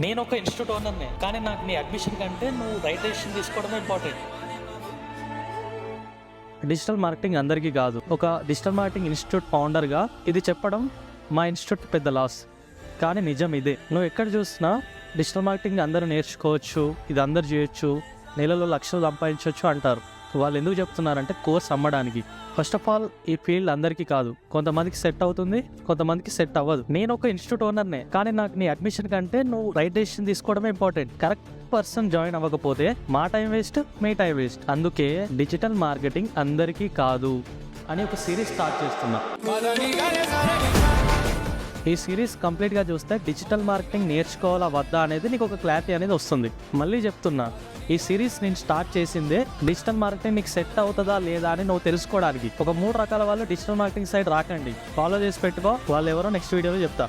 నేను ఒక ఇన్స్టిట్యూట్ ఓనర్నే, కానీ నాకు నీ అడ్మిషన్ కంటే నువ్వు రైట్ డెసిషన్ తీసుకోవడమే ఇంపార్టెంట్. డిజిటల్ మార్కెటింగ్ అందరికీ కాదు. ఒక డిజిటల్ మార్కెటింగ్ ఇన్స్టిట్యూట్ ఫౌండర్గా ఇది చెప్పడం మా ఇన్స్టిట్యూట్ పెద్ద లాస్, కానీ నిజం ఇదే. నువ్వు ఎక్కడ చూసినా డిజిటల్ మార్కెటింగ్ అందరూ నేర్చుకోవచ్చు, ఇది అందరు చేయొచ్చు, నెలలో లక్షలు సంపాదించవచ్చు అంటారు. వాళ్ళు ఎందుకు చెప్తున్నారంటే కోర్స్ అమ్మడానికి. ఫస్ట్ ఆఫ్ ఆల్ ఈ ఫీల్డ్ అందరికీ కాదు, కొంతమందికి సెట్ అవుతుంది, కొంతమందికి సెట్ అవ్వదు. నేను ఒక ఇన్స్టిట్యూట్ ఓనర్నే, కానీ నాకు నీ అడ్మిషన్ కంటే నువ్వు రైట్ డెసిషన్ తీసుకోవడమే ఇంపార్టెంట్. కరెక్ట్ పర్సన్ జాయిన్ అవ్వకపోతే మా టైం వేస్ట్, మీ టైం వేస్ట్. అందుకే డిజిటల్ మార్కెటింగ్ అందరికీ కాదు అని ఒక సిరీస్ స్టార్ట్ చేస్తున్నా. ఈ సిరీస్ కంప్లీట్గా చూస్తే డిజిటల్ మార్కెటింగ్ నేర్చుకోవాలా వద్దా అనేది నీకు ఒక క్లారిటీ అనేది వస్తుంది. మళ్ళీ చెప్తున్నా, ఈ సిరీస్ నేను స్టార్ట్ చేసిందే డిజిటల్ మార్కెటింగ్ నీకు సెట్ అవుతుందా లేదా అని నువ్వు తెలుసుకోవడానికి. ఒక 3 రకాల వాళ్ళు డిజిటల్ మార్కెటింగ్ సైడ్ రాకండి, ఫాలో చేసి పెట్టుకో. వాళ్ళు ఎవరో నెక్స్ట్ వీడియోలో చెప్తా.